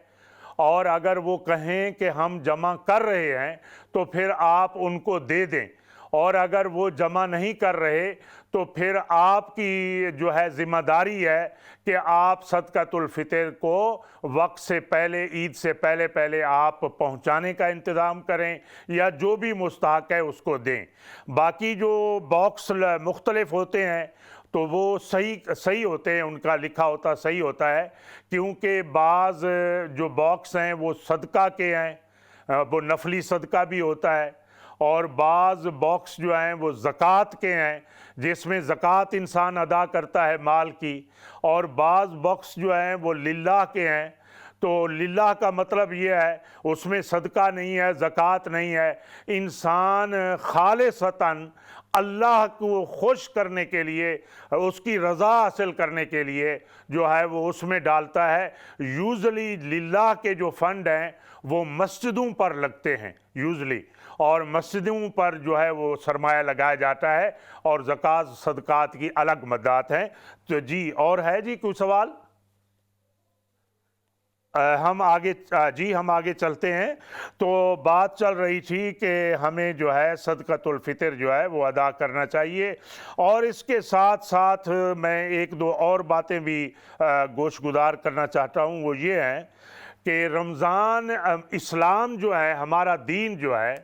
اور اگر وہ کہیں کہ ہم جمع کر رہے ہیں تو پھر آپ ان کو دے دیں، اور اگر وہ جمع نہیں کر رہے تو پھر آپ کی جو ہے ذمہ داری ہے کہ آپ صدقۃ الفطر کو وقت سے پہلے، عید سے پہلے آپ پہنچانے کا انتظام کریں، یا جو بھی مستحق ہے اس کو دیں. باقی جو باکس مختلف ہوتے ہیں تو وہ صحیح ہوتے ہیں، ان کا لکھا ہوتا صحیح ہوتا ہے، کیونکہ بعض جو باکس ہیں وہ صدقہ کے ہیں، وہ نفلی صدقہ بھی ہوتا ہے، اور بعض باکس جو ہیں وہ زکوٰۃ کے ہیں جس میں زکوٰۃ انسان ادا کرتا ہے مال کی، اور بعض باکس جو ہیں وہ للہ کے ہیں. تو للہ کا مطلب یہ ہے اس میں صدقہ نہیں ہے، زکوٰۃ نہیں ہے، انسان خالصتاً اللہ کو خوش کرنے کے لیے، اس کی رضا حاصل کرنے کے لیے جو ہے وہ اس میں ڈالتا ہے. یوزلی للہ کے جو فنڈ ہیں وہ مسجدوں پر لگتے ہیں یوزلی، اور مسجدوں پر جو ہے وہ سرمایہ لگایا جاتا ہے، اور زکوٰۃ صدقات کی الگ مدات ہیں. تو جی اور ہے جی کوئی سوال؟ ہم آگے چلتے ہیں. تو بات چل رہی تھی کہ ہمیں جو ہے صدقۃ الفطر جو ہے وہ ادا کرنا چاہیے، اور اس کے ساتھ ساتھ میں ایک دو اور باتیں بھی گوش گزار کرنا چاہتا ہوں. وہ یہ ہے کہ رمضان، اسلام جو ہے، ہمارا دین جو ہے،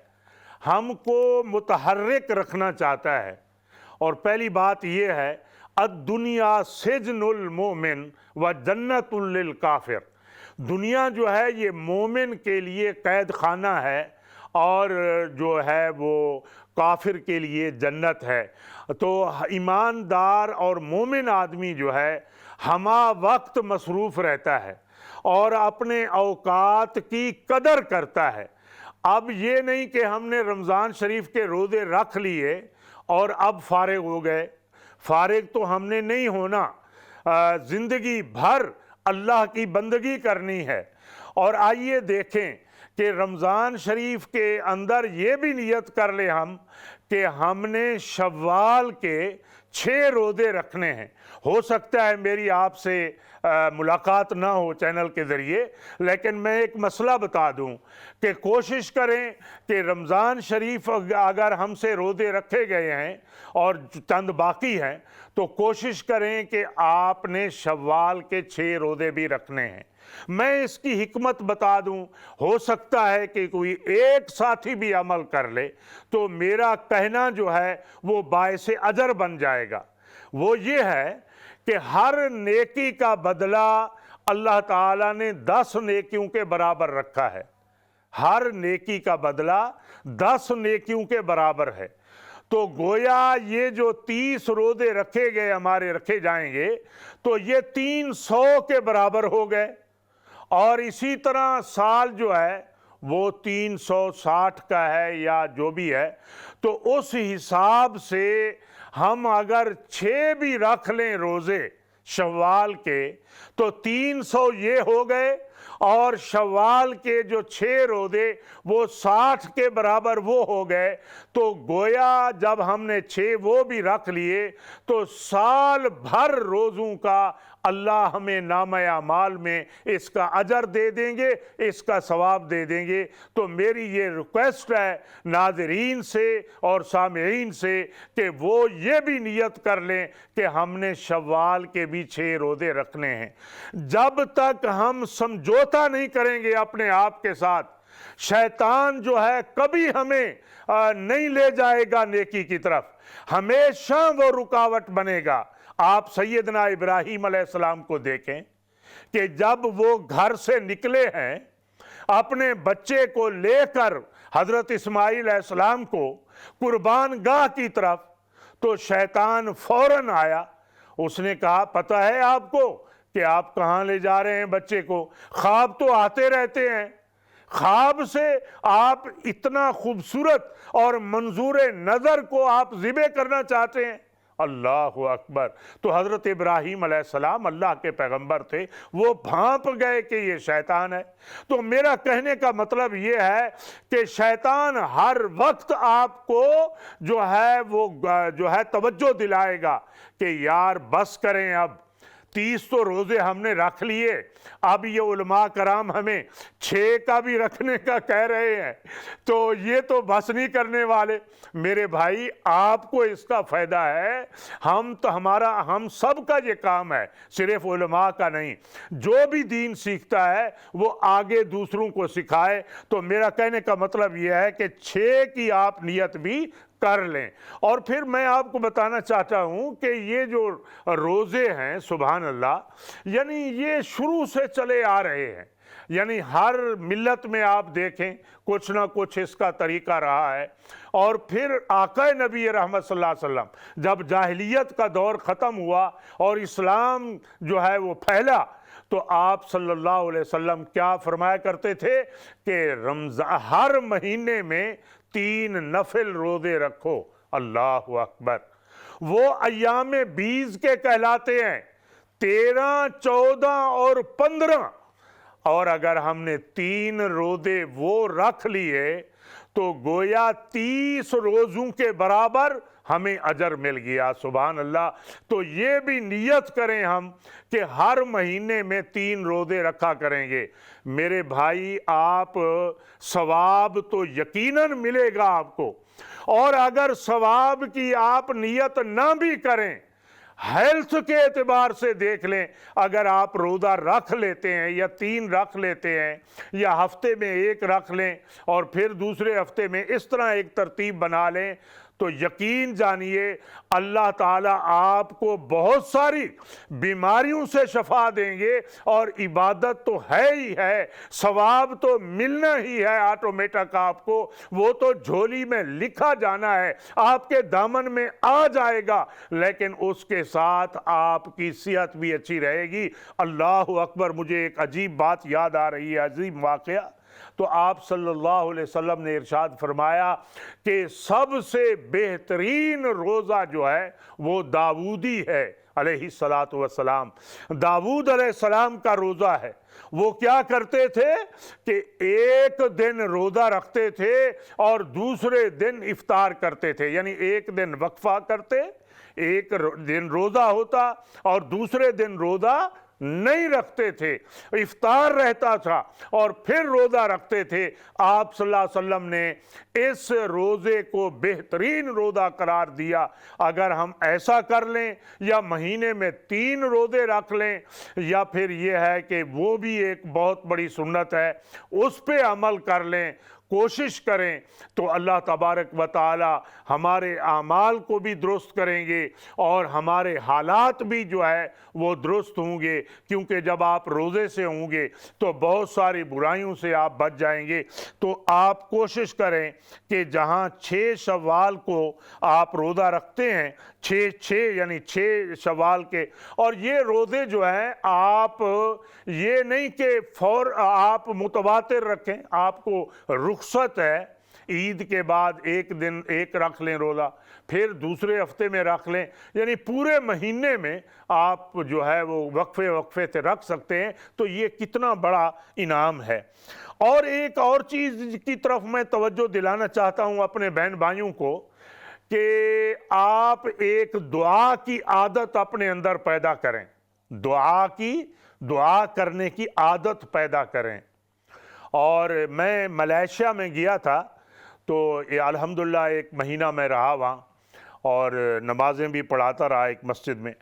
ہم کو متحرک رکھنا چاہتا ہے. اور پہلی بات یہ ہے، الدنیا سجن المومن و جنت للکافر. دنیا جو ہے یہ مومن کے لیے قید خانہ ہے، اور جو ہے وہ کافر کے لیے جنت ہے. تو ایماندار اور مومن آدمی جو ہے ہمہ وقت مصروف رہتا ہے اور اپنے اوقات کی قدر کرتا ہے. اب یہ نہیں کہ ہم نے رمضان شریف کے روزے رکھ لیے اور اب فارغ ہو گئے. فارغ تو ہم نے نہیں ہونا، زندگی بھر اللہ کی بندگی کرنی ہے. اور آئیے دیکھیں کہ رمضان شریف کے اندر یہ بھی نیت کر لیں ہم کہ ہم نے شوال کے 6 روزے رکھنے ہیں. ہو سکتا ہے میری آپ سے ملاقات نہ ہو چینل کے ذریعے، لیکن میں ایک مسئلہ بتا دوں کہ کوشش کریں کہ رمضان شریف اگر ہم سے روزے رکھے گئے ہیں اور چند باقی ہیں تو کوشش کریں کہ آپ نے شوال کے 6 روزے بھی رکھنے ہیں. میں اس کی حکمت بتا دوں، ہو سکتا ہے کہ کوئی ایک ساتھی بھی عمل کر لے تو میرا کہنا جو ہے وہ باعث اجر بن جائے گا. وہ یہ ہے کہ ہر نیکی کا بدلہ اللہ تعالیٰ نے 10 نیکیوں کے برابر رکھا ہے. ہر نیکی کا بدلہ 10 نیکیوں کے برابر ہے. تو گویا یہ جو 30 روزے رکھے گئے ہمارے رکھے جائیں گے تو یہ 300 کے برابر ہو گئے. اور اسی طرح سال جو ہے وہ 360 کا ہے یا جو بھی ہے، تو اس حساب سے ہم اگر 6 بھی رکھ لیں روزے شوال کے تو 300 یہ ہو گئے، اور شوال کے جو 6 روزے وہ 60 کے برابر وہ ہو گئے. تو گویا جب ہم نے 6 وہ بھی رکھ لیے تو سال بھر روزوں کا اللہ ہمیں نامہ اعمال میں اس کا اجر دے دیں گے، اس کا ثواب دے دیں گے. تو میری یہ ریکویسٹ ہے ناظرین سے اور سامعین سے کہ وہ یہ بھی نیت کر لیں کہ ہم نے شوال کے بھی 6 روزے رکھنے ہیں. جب تک ہم سمجھوتا نہیں کریں گے اپنے آپ کے ساتھ، شیطان جو ہے کبھی ہمیں نہیں لے جائے گا نیکی کی طرف، ہمیشہ وہ رکاوٹ بنے گا. آپ سیدنا ابراہیم علیہ السلام کو دیکھیں کہ جب وہ گھر سے نکلے ہیں اپنے بچے کو لے کر حضرت اسماعیل علیہ السلام کو قربان گاہ کی طرف، تو شیطان فوراً آیا. اس نے کہا پتہ ہے آپ کو کہ آپ کہاں لے جا رہے ہیں بچے کو؟ خواب تو آتے رہتے ہیں، خواب سے آپ اتنا خوبصورت اور منظور نظر کو آپ ذبح کرنا چاہتے ہیں؟ اللہ اکبر. تو حضرت ابراہیم علیہ السلام اللہ کے پیغمبر تھے، وہ بھانپ گئے کہ یہ شیطان ہے. تو میرا کہنے کا مطلب یہ ہے کہ شیطان ہر وقت آپ کو جو ہے وہ جو ہے توجہ دلائے گا کہ یار بس کریں، اب 30 تو روزے ہم نے رکھ لیے، اب یہ علماء کرام ہمیں 6 کا بھی رکھنے کا کہہ رہے ہیں، تو یہ تو بس نہیں کرنے والے. میرے بھائی آپ کو اس کا فائدہ ہے، ہم سب کا یہ کام ہے، صرف علماء کا نہیں. جو بھی دین سیکھتا ہے وہ آگے دوسروں کو سکھائے. تو میرا کہنے کا مطلب یہ ہے کہ 6 کی آپ نیت بھی کر لیں. اور پھر میں آپ کو بتانا چاہتا ہوں کہ یہ جو روزے ہیں سبحان اللہ، یعنی یہ شروع سے چلے آ رہے ہیں. یعنی ہر ملت میں آپ دیکھیں کچھ نہ کچھ اس کا طریقہ رہا ہے. اور پھر آقا نبی رحمت صلی اللہ علیہ وسلم جب جاہلیت کا دور ختم ہوا اور اسلام جو ہے وہ پھیلا، تو آپ صلی اللہ علیہ وسلم کیا فرمایا کرتے تھے کہ ہر مہینے میں 3 نفل روزے رکھو. اللہ اکبر. وہ ایام 20 کے کہلاتے ہیں، 13، 14 اور 15. اور اگر ہم نے 3 روزے وہ رکھ لیے تو گویا 30 روزوں کے برابر ہمیں اجر مل گیا۔ سبحان اللہ۔ تو یہ بھی نیت کریں ہم کہ ہر مہینے میں 3 روزے رکھا کریں گے۔ میرے بھائی، آپ ثواب تو یقیناً ملے گا آپ کو، اور اگر ثواب کی آپ نیت نہ بھی کریں، ہیلتھ کے اعتبار سے دیکھ لیں، اگر آپ روزہ رکھ لیتے ہیں یا 3 رکھ لیتے ہیں یا ہفتے میں 1 رکھ لیں اور پھر دوسرے ہفتے میں اس طرح ایک ترتیب بنا لیں، تو یقین جانیے اللہ تعالیٰ آپ کو بہت ساری بیماریوں سے شفا دیں گے، اور عبادت تو ہے ہی ہے، ثواب تو ملنا ہی ہے آٹومیٹک آپ کو، وہ تو جھولی میں لکھا جانا ہے، آپ کے دامن میں آ جائے گا، لیکن اس کے ساتھ آپ کی صحت بھی اچھی رہے گی۔ اللہ اکبر۔ مجھے ایک عجیب بات یاد آ رہی ہے، عجیب واقعہ۔ تو آپ صلی اللہ علیہ وسلم نے ارشاد فرمایا کہ سب سے بہترین روزہ جو ہے وہ داؤدی ہے علیہ السلام۔ داؤد علیہ السلام کا روزہ ہے۔ وہ کیا کرتے تھے کہ ایک دن روزہ رکھتے تھے اور دوسرے دن افطار کرتے تھے، یعنی ایک دن وقفہ کرتے، ایک دن روزہ ہوتا اور دوسرے دن روزہ نہیں رکھتے تھے، افطار رہتا تھا اور پھر روزہ رکھتے تھے۔ آپ صلی اللہ علیہ وسلم نے اس روزے کو بہترین روزہ قرار دیا۔ اگر ہم ایسا کر لیں یا مہینے میں 3 روزے رکھ لیں، یا پھر یہ ہے کہ وہ بھی ایک بہت بڑی سنت ہے، اس پہ عمل کر لیں، کوشش کریں، تو اللہ تبارک و تعالی ہمارے اعمال کو بھی درست کریں گے اور ہمارے حالات بھی جو ہے وہ درست ہوں گے، کیونکہ جب آپ روزے سے ہوں گے تو بہت ساری برائیوں سے آپ بچ جائیں گے۔ تو آپ کوشش کریں کہ جہاں 6 شوال کو آپ روزہ رکھتے ہیں، 6 شوال کے، اور یہ روزے جو ہیں آپ یہ نہیں کہ آپ متواتر رکھیں، آپ کو رخصت ہے، عید کے بعد ایک دن ایک رکھ لیں روزہ، پھر دوسرے ہفتے میں رکھ لیں، یعنی پورے مہینے میں آپ جو ہے وہ وقفے سے رکھ سکتے ہیں۔ تو یہ کتنا بڑا انعام ہے۔ اور ایک اور چیز کی طرف میں توجہ دلانا چاہتا ہوں اپنے بہن بھائیوں کو، کہ آپ ایک دعا کی عادت اپنے اندر پیدا کریں، دعا کرنے کی عادت پیدا کریں۔ اور میں ملیشیا میں گیا تھا، تو الحمدللہ 1 مہینہ میں رہا وہاں اور نمازیں بھی پڑھاتا رہا ایک مسجد میں۔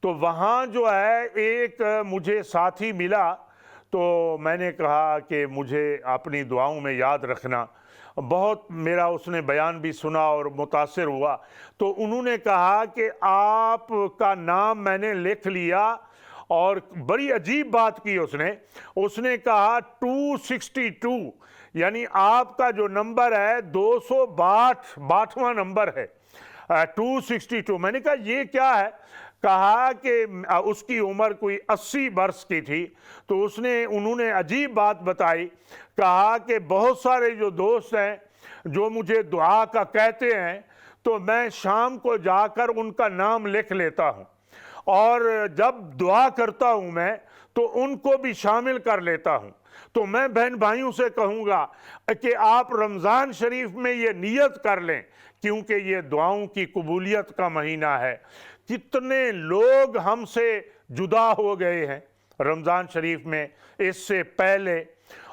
تو وہاں جو ہے ایک مجھے ساتھی ملا، تو میں نے کہا کہ مجھے اپنی دعاؤں میں یاد رکھنا۔ بہت میرا اس نے بیان بھی سنا اور متاثر ہوا۔ تو انہوں نے کہا کہ آپ کا نام میں نے لکھ لیا، اور بڑی عجیب بات کی اس نے کہا 262، یعنی آپ کا جو نمبر ہے 262واں نمبر ہے، 262۔ میں نے کہا یہ کیا ہے؟ کہا کہ اس کی عمر کوئی 80 برس کی تھی۔ تو انہوں نے عجیب بات بتائی، کہا کہ بہت سارے جو دوست ہیں جو مجھے دعا کا کہتے ہیں، تو میں شام کو جا کر ان کا نام لکھ لیتا ہوں، اور جب دعا کرتا ہوں میں تو ان کو بھی شامل کر لیتا ہوں۔ تو میں بہن بھائیوں سے کہوں گا کہ آپ رمضان شریف میں یہ نیت کر لیں، کیونکہ یہ دعاؤں کی قبولیت کا مہینہ ہے۔ کتنے لوگ ہم سے جدا ہو گئے ہیں رمضان شریف میں اس سے پہلے،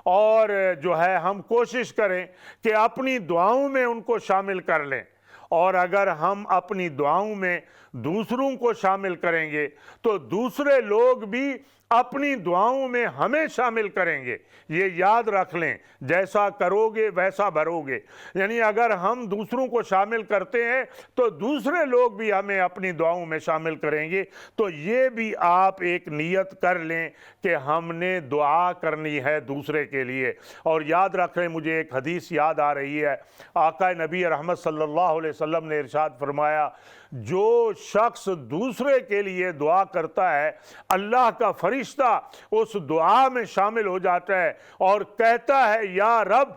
اور جو ہے ہم کوشش کریں کہ اپنی دعاؤں میں ان کو شامل کر لیں، اور اگر ہم اپنی دعاؤں میں دوسروں کو شامل کریں گے تو دوسرے لوگ بھی اپنی دعاؤں میں ہمیں شامل کریں گے۔ یہ یاد رکھ لیں، جیسا کرو گے ویسا بھرو گے، یعنی اگر ہم دوسروں کو شامل کرتے ہیں تو دوسرے لوگ بھی ہمیں اپنی دعاؤں میں شامل کریں گے۔ تو یہ بھی آپ ایک نیت کر لیں کہ ہم نے دعا کرنی ہے دوسرے کے لیے۔ اور یاد رکھ لیں، مجھے ایک حدیث یاد آ رہی ہے، آقا نبی رحمت صلی اللہ علیہ وسلم نے ارشاد فرمایا، جو شخص دوسرے کے لیے دعا کرتا ہے، اللہ کا فرشتہ اس دعا میں شامل ہو جاتا ہے اور کہتا ہے، یا رب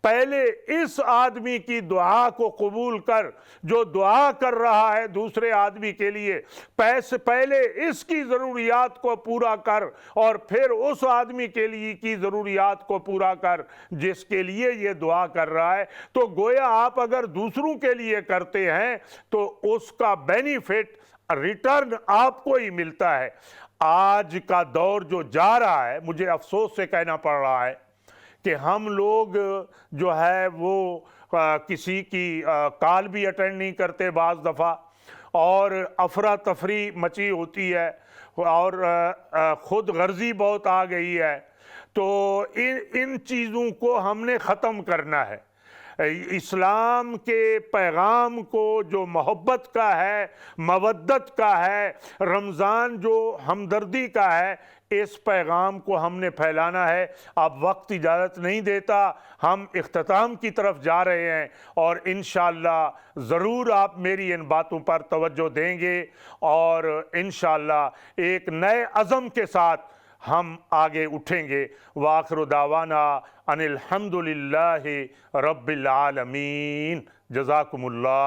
پہلے اس آدمی کی دعا کو قبول کر جو دعا کر رہا ہے دوسرے آدمی کے لیے، پہلے اس کی ضروریات کو پورا کر اور پھر اس آدمی کے لیے کی ضروریات کو پورا کر جس کے لیے یہ دعا کر رہا ہے۔ تو گویا آپ اگر دوسروں کے لیے کرتے ہیں تو اس کا بینیفٹ ریٹرن آپ کو ہی ملتا ہے۔ آج کا دور جو جا رہا ہے، مجھے افسوس سے کہنا پڑ رہا ہے کہ ہم لوگ جو ہے وہ کسی کی کال بھی اٹینڈ نہیں کرتے بعض دفعہ، اور افراتفری مچی ہوتی ہے اور خود غرضی بہت آ گئی ہے۔ تو ان چیزوں کو ہم نے ختم کرنا ہے۔ اسلام کے پیغام کو جو محبت کا ہے، مودت کا ہے، رمضان جو ہمدردی کا ہے، اس پیغام کو ہم نے پھیلانا ہے۔ اب وقت اجازت نہیں دیتا، ہم اختتام کی طرف جا رہے ہیں اور انشاءاللہ ضرور آپ میری ان باتوں پر توجہ دیں گے اور انشاءاللہ ایک نئے عزم کے ساتھ ہم آگے اٹھیں گے۔ وآخر دعوانا ان الحمدللہ رب العالمین۔ جزاکم اللہ۔